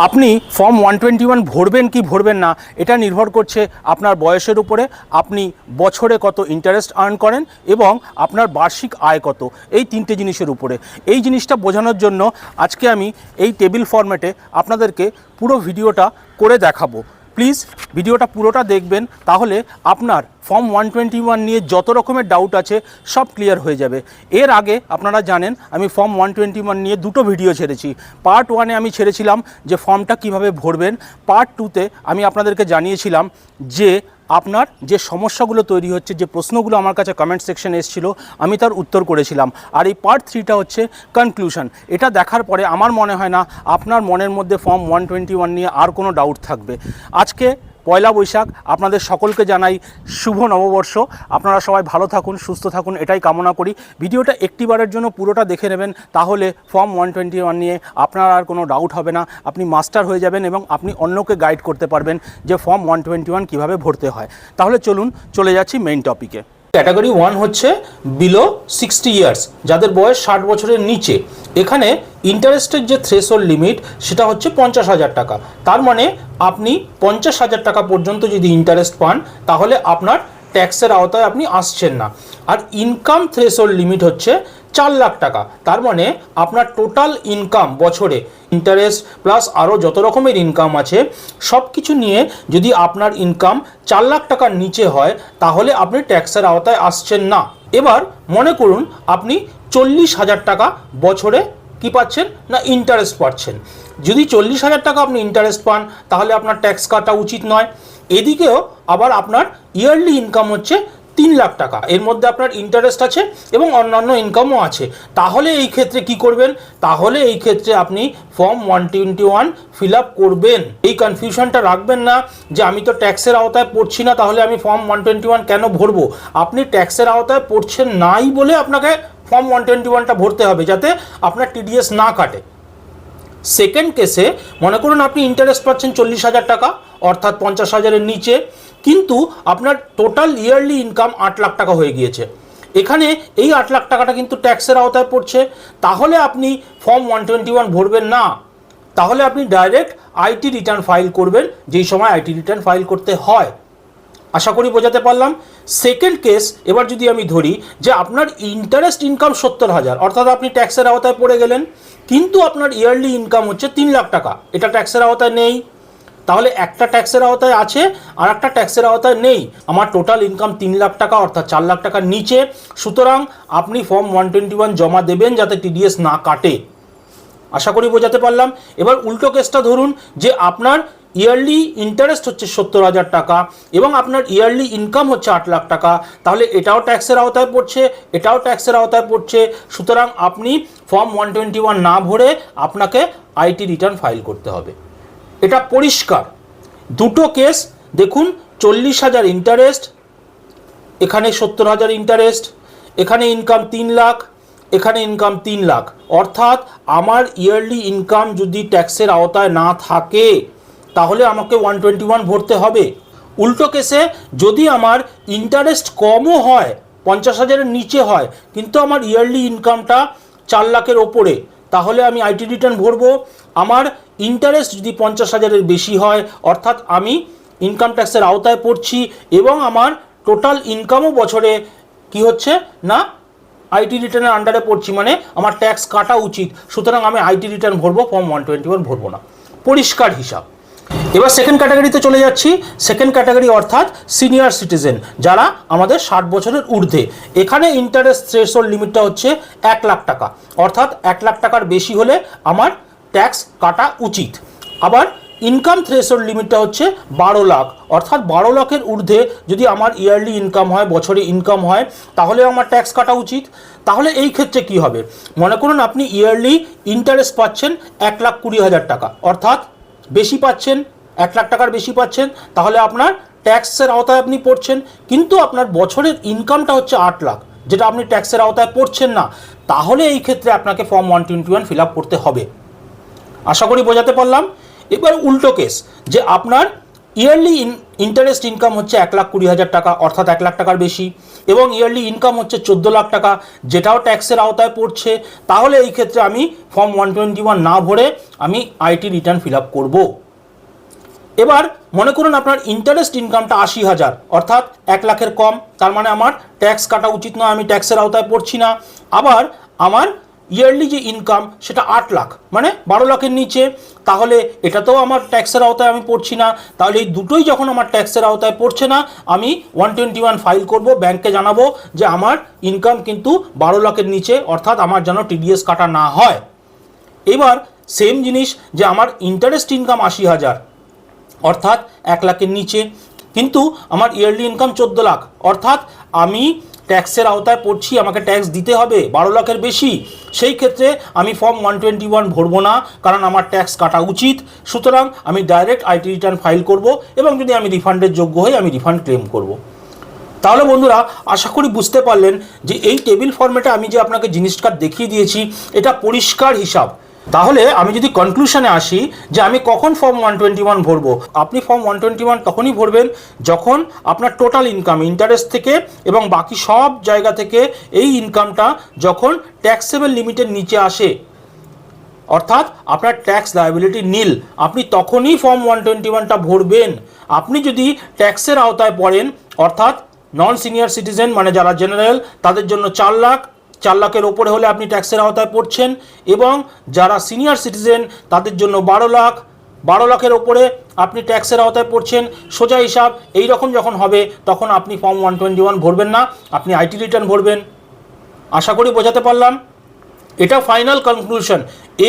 আপনি ফর্ম 121 ভরবেন কি ভরবেন না এটা নির্ভর করছে আপনার বয়সের উপরে, আপনি বছরে কত ইন্টারেস্ট আর্ন করেন এবং আপনার বার্ষিক আয় কত, এই তিনটে জিনিসের উপরে। এই জিনিসটা বোঝানোর জন্য আজকে আমি এই টেবিল ফরম্যাটে আপনাদেরকে পুরো ভিডিওটা করে দেখাবো। প্লিজ ভিডিওটা পুরোটা দেখবেন, তাহলে আপনার ফর্ম 121 নিয়ে যত রকমের ডাউট আছে সব ক্লিয়ার হয়ে যাবে। এর আগে আপনারা জানেন আমি ফর্ম 121 নিয়ে দুটো ভিডিও ছেড়েছি। পার্ট 1-এ আমি ছেড়েছিলাম যে ফর্মটা কিভাবে ভরবেন, পার্ট 2-তে আমি আপনাদেরকে জানিয়েছিলাম যে আপনার যে সমস্যাগুলো তৈরি হচ্ছে, যে প্রশ্নগুলো আমার কাছে কমেন্ট সেকশনে এসেছিলো আমি তার উত্তর করেছিলাম। আর এই পার্ট 3টা হচ্ছে কনক্লুশন। এটা দেখার পরে আমার মনে হয় না আপনার মনের মধ্যে ফর্ম 121 নিয়ে আর কোনো ডাউট থাকবে। আজকে পয়লা বৈশাখ, আপনাদের সকলকে জানাই শুভ নববর্ষ। আপনারা সবাই ভালো থাকুন, সুস্থ থাকুন, এটাই কামনা করি। ভিডিওটা একটিবারের জন্য পুরোটা দেখে নেবেন, তাহলে ফর্ম 121 নিয়ে আপনার আর কোনো ডাউট হবে না। আপনি মাস্টার হয়ে যাবেন এবং আপনি অন্যকে গাইড করতে পারবেন যে ফর্ম 121 কীভাবে ভরতে হয়। তাহলে চলুন চলে যাচ্ছি মেইন টপিকে। ক্যাটাগরি 1 হচ্ছে বিলো 60 ইয়ার্স, যাদের বয়স 60 বছরের নিচে। এখানে ইন্টারেস্টের যে থ্রেশহোল্ড লিমিট সেটা হচ্ছে 50,000 টাকা। তার মানে আপনি 50,000 টাকা পর্যন্ত যদি ইন্টারেস্ট পান তাহলে আপনার ট্যাক্সের আওতায় আপনি আসছেন না। আর ইনকাম থ্রেশহোল্ড লিমিট হচ্ছে 4 লাখ টাকা। তার মানে আপনার টোটাল ইনকাম বছরে ইন্টারেস্ট প্লাস আরও যত রকমের ইনকাম আছে সব কিছু নিয়ে যদি আপনার ইনকাম 4 লাখ টাকার নিচে হয় তাহলে আপনি ট্যাক্সের আওতায় আসছেন না। এবার মনে করুন আপনি 40,000 টাকা বছরে কি পাচ্ছেন না ইন্টারেস্ট পাচ্ছেন। যদি 40,000 টাকা আপনি ইন্টারেস্ট পান তাহলে আপনার ট্যাক্স কাটা উচিত নয়। এদিকেও আবার আপনার ইয়ারলি ইনকাম হচ্ছে 3 লাখ টাকা, এর মধ্যে আপনার ইন্টারেস্ট আছে এবং অন্যান্য ইনকামও আছে। তাহলে এই ক্ষেত্রে কি করবেন? তাহলে এই ক্ষেত্রে আপনি ফর্ম 121 ফিল আপ করবেন। এই কনফিউশনটা রাখবেন না যে আমি তো ট্যাক্সের আওতায় পড়ছি না, তাহলে আমি ফর্ম 121 কেন ভরবো। আপনি ট্যাক্সের আওতায় পড়ছেন নাই বলে আপনাকে ফর্ম 121টা ভরতে হবে, যাতে আপনার টিডিএস না কাটে। সেকেন্ড কেসে মনে করুন আপনি ইন্টারেস্ট পাচ্ছেন 40,000 টাকা, অর্থাৎ 50,000-এর নিচে, কিন্তু আপনার টোটাল ইয়ারলি ইনকাম 8 লাখ টাকা হয়ে গিয়েছে। এখানে এই 8 লাখ টাকাটা কিন্তু ট্যাক্সের আওতায় পড়ছে। তাহলে আপনি ফর্ম 121 ভরবেন না, তাহলে আপনি ডাইরেক্ট আইটি রিটার্ন ফাইল করবেন, যেই সময় আইটি রিটার্ন ফাইল করতে হয়। আশা করি বোঝাতে পারলাম। সেকেন্ড কেস এবার যদি আমি ধরি যে আপনার ইন্টারেস্ট ইনকাম 70,000, অর্থাৎ আপনি ট্যাক্সের আওতায় পড়ে গেলেন, কিন্তু আপনার ইয়ারলি ইনকাম হচ্ছে 3 লাখ টাকা, এটা ট্যাক্সের আওতায় নেই। তাহলে একটা ট্যাক্সের আওতায় আছে আর একটা ট্যাক্সের আওতায় নেই। আমার টোটাল ইনকাম 3 লাখ টাকা, অর্থাৎ 4 লাখ টাকার নিচে। সুতরাং আপনি ফর্ম 121 জমা দেবেন যাতে টিডিএস না কাটে। আশা করি বোঝাতে পারলাম। এবার উল্টো কেসটা ধরুন যে আপনার ইয়ারলি ইন্টারেস্ট হচ্ছে 70,000 টাকা এবং আপনার ইয়ারলি ইনকাম হচ্ছে 8 লাখ টাকা, তাহলে এটাও ট্যাক্সের আওতায় পড়ছে, এটাও ট্যাক্সের আওতায় পড়ছে। সুতরাং আপনি ফর্ম 121 না ভরে আপনাকে আইটি রিটার্ন ফাইল করতে হবে। এটা পরিষ্কার। দুটো কেস দেখুন, 40,000 ইন্টারেস্ট, এখানে 70,000 ইন্টারেস্ট, এখানে ইনকাম 3 লাখ, এখানে ইনকাম 3 লাখ, অর্থাৎ আমার ইয়ারলি ইনকাম যদি ট্যাক্সের আওতায় না থাকে তাহলে আমাকে 121 ভরতে হবে। উল্টো কেসে যদি আমার ইন্টারেস্ট কমও হয়, 50,000-এর নিচে হয়, কিন্তু আমার ইয়ারলি ইনকামটা 4 লাখের ওপরে, তাহলে আমি আইটি রিটার্ন ভরবো। আমার ইন্টারেস্ট যদি 50,000-এর বেশি হয়, অর্থাৎ আমি ইনকাম ট্যাক্সের আওতায় পড়ছি এবং আমার টোটাল ইনকামও বছরে কি হচ্ছে না আইটি রিটার্নের আন্ডারে পড়ছি, মানে আমার ট্যাক্স কাটা উচিত। সুতরাং আমি আইটি রিটার্ন ভরবো, ফর্ম 121 ভরবো না। পরিষ্কার হিসাব। এবার সেকেন্ড ক্যাটাগরিতে চলে যাচ্ছি। সেকেন্ড ক্যাটাগরি অর্থাৎ সিনিয়র সিটিজেন, যারা আমাদের 60 বছরের ঊর্ধ্বে। এখানে ইন্টারেস্ট থ্রেশহোল্ড লিমিটটা হচ্ছে 1 লাখ টাকা, অর্থাৎ 1 লাখ টাকার বেশি হলে আমার ট্যাক্স কাটা উচিত। আবার ইনকাম থ্রেশহোল্ড লিমিটটা হচ্ছে 12 লাখ, অর্থাৎ 12 লাখের ঊর্ধ্বে যদি আমার ইয়ারলি ইনকাম হয়, বছরে ইনকাম হয়, তাহলে আমার ট্যাক্স কাটা উচিত। তাহলে এই ক্ষেত্রে কি হবে? মনে করুন আপনি ইয়ারলি ইন্টারেস্ট পাচ্ছেন 1,20,000 টাকা, অর্থাৎ বেশি পাচ্ছেন, 1 লাখ টাকার বেশি পাচ্ছেন, তাহলে আপনার ট্যাক্সের আওতায় আপনি পড়ছেন, কিন্তু আপনার বছরের ইনকামটা হচ্ছে 8 লাখ, যেটা আপনি ট্যাক্সের আওতায় পড়ছেন না। তাহলে এই ক্ষেত্রে আপনাকে ফর্ম 121 ফিল আপ করতে হবে। আশা করি বোঝাতে পারলাম। এবার উল্টো কেস, যে আপনার ইয়ারলি ইন্টারেস্ট ইনকাম হচ্ছে 1,20,000 টাকা, অর্থাৎ 1 লাখ টাকার বেশি, এবং ইয়ারলি ইনকাম হচ্ছে 14 লাখ টাকা, যেটাও ট্যাক্সের আওতায় পড়ছে, তাহলে এই ক্ষেত্রে আমি ফর্ম 121 না ভরে আমি আইটি রিটার্ন ফিল আপ করবো। এবার মনে করুন আপনার ইন্টারেস্ট ইনকামটা 80,000, অর্থাৎ 1 লাখের কম, তার মানে আমার ট্যাক্স কাটা উচিত নয়, আমি ট্যাক্সের আওতায় পড়ছি না। আবার আমার ইয়ারলি যে ইনকাম সেটা 8 লাখ, মানে 12 লাখের নিচে, তাহলে এটাতেও আমার ট্যাক্সের আওতায় আমি পড়ছি না। তাহলে এই দুটোই যখন আমার ট্যাক্সের আওতায় পড়ছে না, আমি 121 ফাইল করব, ব্যাংকে জানাবো যে আমার ইনকাম কিন্তু 12 লাখের নিচে, অর্থাৎ আমার যেন টিডিএস কাটা না হয়। এবার সেম জিনিস যে আমার ইন্টারেস্ট ইনকাম 80,000, অর্থাৎ 1 লাখের নিচে, কিন্তু আমার ইয়ারলি ইনকাম 14 লাখ, অর্থাৎ আমি ট্যাক্সের আওতায় পড়ছি, আমাকে ট্যাক্স দিতে হবে 12 লাখের বেশি। সেই ক্ষেত্রে আমি ফর্ম 121 ভরবো না, কারণ আমার ট্যাক্স কাটা উচিত। সুতরাং আমি ডাইরেক্ট আইটি রিটার্ন ফাইল করব, এবং যদি আমি রিফান্ডের যোগ্য হই আমি রিফান্ড ক্লেম করব। তাহলে বন্ধুরা, আশা করি বুঝতে পারলেন যে এই টেবিল ফর্মেটে আমি যে আপনাকে জিনিসটা দেখিয়ে দিয়েছি এটা পরিষ্কার হিসাব। তাহলে আমি যদি কনক্লুশনে আসি যে আমি কখন ফর্ম 121 ভরবো, আপনি ফর্ম 121 তখনই ভরবেন যখন আপনার টোটাল ইনকাম, ইন্টারেস্ট থেকে এবং বাকি সব জায়গা থেকে এই ইনকামটা যখন ট্যাক্সেবল লিমিটের নিচে আসে, অর্থাৎ আপনার ট্যাক্স লায়াবিলিটি নীল, আপনি তখনই ফর্ম 121টা ভরবেন। আপনি যদি ট্যাক্সের আওতায় পড়েন, অর্থাৎ নন সিনিয়র সিটিজেন মানে যারা জেনারেল, তাদের জন্য 4 লাখ, 4 লাখের ওপরে হলে আপনি ট্যাক্সের আওতায় পড়ছেন, এবং যারা সিনিয়র সিটিজেন তাদের জন্য 12 লাখ, 12 লাখের ওপরে আপনি ট্যাক্সের আওতায় পড়ছেন। সোজা হিসাব এই রকম যখন হবে তখন আপনি ফর্ম 121 ভরবেন না, আপনি আইটি রিটার্ন ভরবেন। আশা করি বোঝাতে পারলাম। এটা ফাইনাল কনক্লুশন,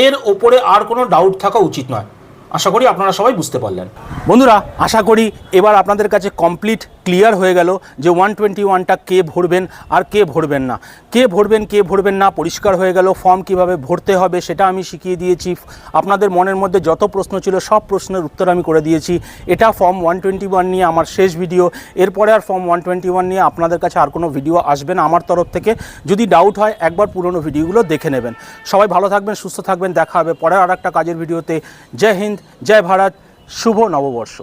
এর ওপরে আর কোনো ডাউট থাকা উচিত নয়। আশা করি আপনারা সবাই বুঝতে পারলেন। বন্ধুরা, আশা করি এবার আপনাদের কাছে কমপ্লিট ক্লিয়ার হয়ে গেল যে 121টা কে ভরবেন আর কে ভরবেন না, কে ভরবেন না পরিষ্কার হয়ে গেল। ফর্ম কিভাবে ভরতে হবে সেটা আমি শিখিয়ে দিয়েছি। আপনাদের মনের মধ্যে যত প্রশ্ন ছিল সব প্রশ্নের উত্তর আমি করে দিয়েছি। এটা ফর্ম 121 নিয়ে আমার শেষ ভিডিও। এরপরে আর ফর্ম 121 নিয়ে আপনাদের কাছে আর কোনো ভিডিও আসবে না আমার তরফ থেকে। যদি ডাউট হয় একবার পুরনো ভিডিওগুলো দেখে নেবেন। সবাই ভালো থাকবেন, সুস্থ থাকবেন, দেখা হবে পরের আর একটা কাজের ভিডিওতে। জয় হিন্দ, জয় ভারত, শুভ নববর্ষ।